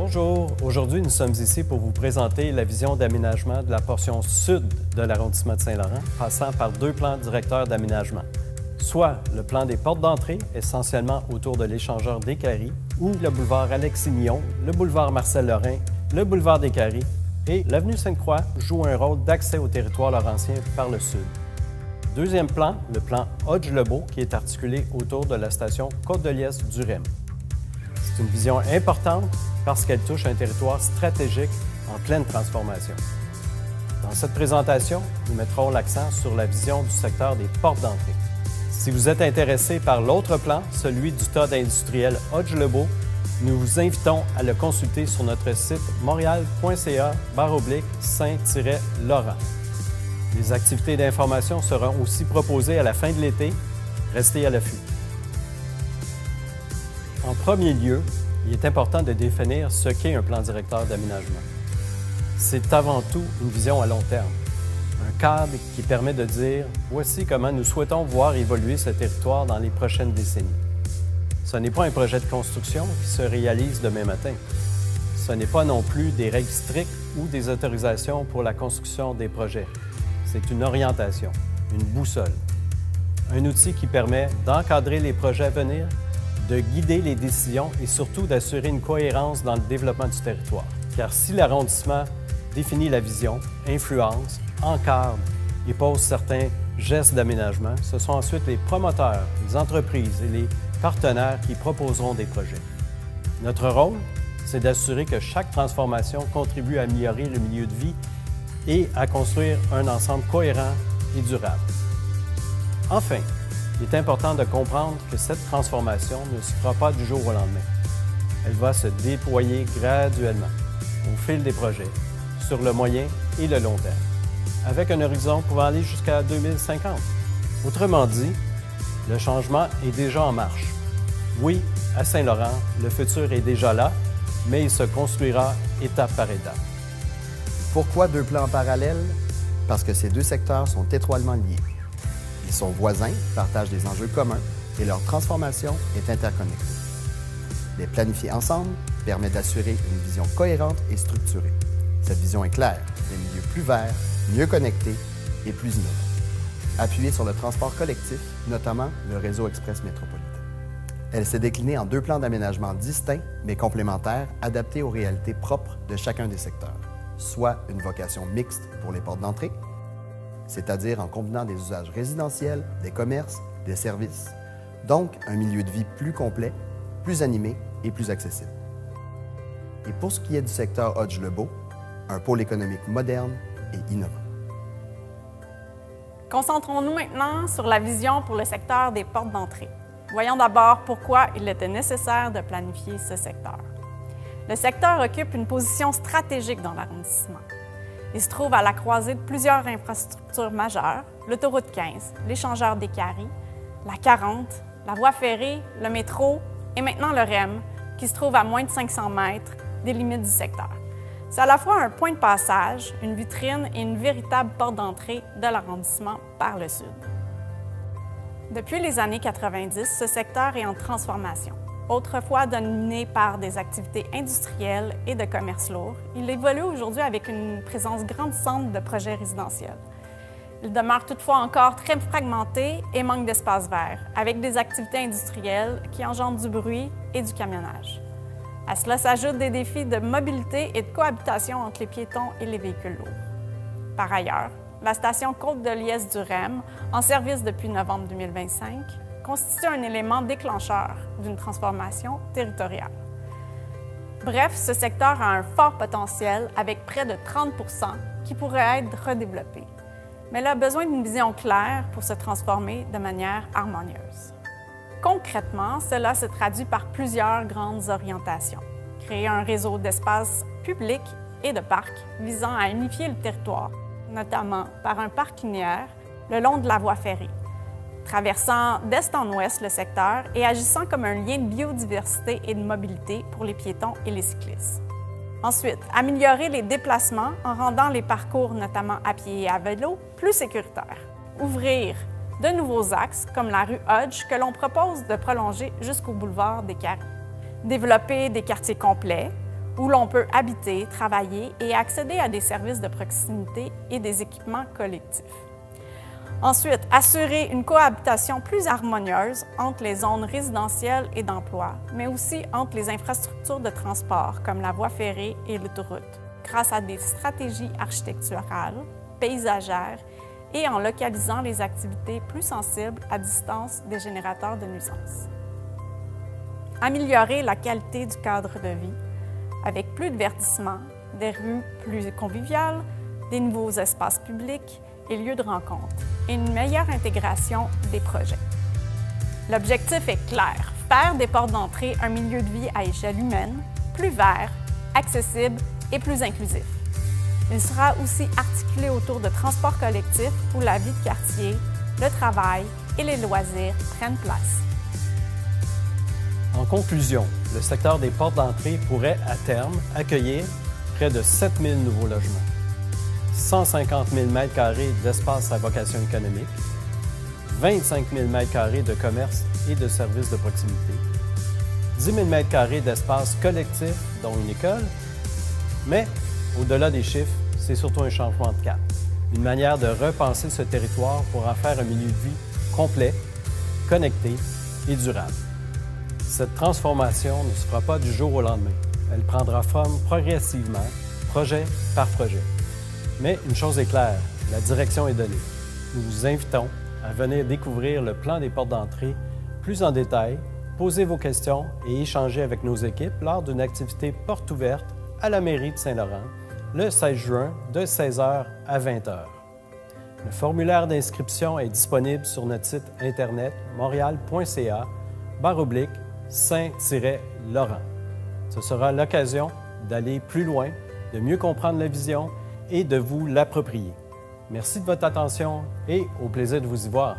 Bonjour, aujourd'hui nous sommes ici pour vous présenter la vision d'aménagement de la portion sud de l'arrondissement de Saint-Laurent, passant par deux plans directeurs d'aménagement, soit le plan des portes d'entrée, essentiellement autour de l'échangeur des Caries, ou le boulevard Alexis-Millon, le boulevard Marcel-Lorrain, le boulevard des Caries, et l'avenue Sainte-Croix joue un rôle d'accès au territoire laurentien par le sud. Deuxième plan, le plan Hodge-Lebeau, qui est articulé autour de la station Côte-de-Liesse du REM. C'est une vision importante parce qu'elle touche un territoire stratégique en pleine transformation. Dans cette présentation, nous mettrons l'accent sur la vision du secteur des portes d'entrée. Si vous êtes intéressé par l'autre plan, celui du TOD industriel Hodge-Lebeau, nous vous invitons à le consulter sur notre site montréal.ca/Saint-Laurent. Les activités d'information seront aussi proposées à la fin de l'été. Restez à l'affût. En premier lieu, il est important de définir ce qu'est un plan directeur d'aménagement. C'est avant tout une vision à long terme, un cadre qui permet de dire « voici comment nous souhaitons voir évoluer ce territoire dans les prochaines décennies ». Ce n'est pas un projet de construction qui se réalise demain matin. Ce n'est pas non plus des règles strictes ou des autorisations pour la construction des projets. C'est une orientation, une boussole, un outil qui permet d'encadrer les projets à venir, de guider les décisions et surtout d'assurer une cohérence dans le développement du territoire. Car si l'arrondissement définit la vision, influence, encadre et pose certains gestes d'aménagement, ce sont ensuite les promoteurs, les entreprises et les partenaires qui proposeront des projets. Notre rôle, c'est d'assurer que chaque transformation contribue à améliorer le milieu de vie et à construire un ensemble cohérent et durable. Enfin, il est important de comprendre que cette transformation ne se fera pas du jour au lendemain. Elle va se déployer graduellement, au fil des projets, sur le moyen et le long terme, avec un horizon pouvant aller jusqu'à 2050. Autrement dit, le changement est déjà en marche. Oui, à Saint-Laurent, le futur est déjà là, mais il se construira étape par étape. Pourquoi deux plans parallèles? Parce que ces deux secteurs sont étroitement liés. Ils sont voisins, partagent des enjeux communs et leur transformation est interconnectée. Les planifier ensemble permet d'assurer une vision cohérente et structurée. Cette vision est claire, des milieux plus verts, mieux connectés et plus innovants. Appuyée sur le transport collectif, notamment le réseau express métropolitain. Elle s'est déclinée en deux plans d'aménagement distincts mais complémentaires, adaptés aux réalités propres de chacun des secteurs, soit une vocation mixte pour les portes d'entrée, c'est-à-dire en combinant des usages résidentiels, des commerces, des services. Donc, un milieu de vie plus complet, plus animé et plus accessible. Et pour ce qui est du secteur Hodge-Lebeau, un pôle économique moderne et innovant. Concentrons-nous maintenant sur la vision pour le secteur des portes d'entrée. Voyons d'abord pourquoi il était nécessaire de planifier ce secteur. Le secteur occupe une position stratégique dans l'arrondissement. Il se trouve à la croisée de plusieurs infrastructures majeures, l'autoroute 15, l'échangeur des Caries, la 40, la voie ferrée, le métro et maintenant le REM, qui se trouve à moins de 500 mètres des limites du secteur. C'est à la fois un point de passage, une vitrine et une véritable porte d'entrée de l'arrondissement par le sud. Depuis les années 90, ce secteur est en transformation. Autrefois dominé par des activités industrielles et de commerce lourd, il évolue aujourd'hui avec une présence grandissante de projets résidentiels. Il demeure toutefois encore très fragmenté et manque d'espace vert, avec des activités industrielles qui engendrent du bruit et du camionnage. À cela s'ajoutent des défis de mobilité et de cohabitation entre les piétons et les véhicules lourds. Par ailleurs, la station Côte-de-Liesse du REM, en service depuis novembre 2025, constitue un élément déclencheur d'une transformation territoriale. Bref, ce secteur a un fort potentiel avec près de 30 % qui pourrait être redéveloppé. Mais il a besoin d'une vision claire pour se transformer de manière harmonieuse. Concrètement, cela se traduit par plusieurs grandes orientations. Créer un réseau d'espaces publics et de parcs visant à unifier le territoire, notamment par un parc linéaire le long de la voie ferrée, traversant d'est en ouest le secteur et agissant comme un lien de biodiversité et de mobilité pour les piétons et les cyclistes. Ensuite, améliorer les déplacements en rendant les parcours, notamment à pied et à vélo, plus sécuritaires. Ouvrir de nouveaux axes, comme la rue Hodge, que l'on propose de prolonger jusqu'au boulevard des Caries. Développer des quartiers complets, où l'on peut habiter, travailler et accéder à des services de proximité et des équipements collectifs. Ensuite, assurer une cohabitation plus harmonieuse entre les zones résidentielles et d'emploi, mais aussi entre les infrastructures de transport comme la voie ferrée et l'autoroute, grâce à des stratégies architecturales, paysagères et en localisant les activités plus sensibles à distance des générateurs de nuisances. Améliorer la qualité du cadre de vie avec plus de verdissement, des rues plus conviviales, des nouveaux espaces publics et lieux de rencontre, et une meilleure intégration des projets. L'objectif est clair, faire des portes d'entrée un milieu de vie à échelle humaine, plus vert, accessible et plus inclusif. Il sera aussi articulé autour de transports collectifs où la vie de quartier, le travail et les loisirs prennent place. En conclusion, le secteur des portes d'entrée pourrait, à terme, accueillir près de 7 000 nouveaux logements, 150 000 m² d'espace à vocation économique, 25 000 m² de commerce et de services de proximité, 10 000 m² d'espace collectif, dont une école, mais au-delà des chiffres, c'est surtout un changement de cap, une manière de repenser ce territoire pour en faire un milieu de vie complet, connecté et durable. Cette transformation ne se fera pas du jour au lendemain. Elle prendra forme progressivement, projet par projet. Mais une chose est claire, la direction est donnée. Nous vous invitons à venir découvrir le plan des portes d'entrée plus en détail, poser vos questions et échanger avec nos équipes lors d'une activité porte ouverte à la mairie de Saint-Laurent le 16 juin de 16h à 20h. Le formulaire d'inscription est disponible sur notre site internet montréal.ca/Saint-Laurent. Ce sera l'occasion d'aller plus loin, de mieux comprendre la vision et de vous l'approprier. Merci de votre attention et au plaisir de vous y voir.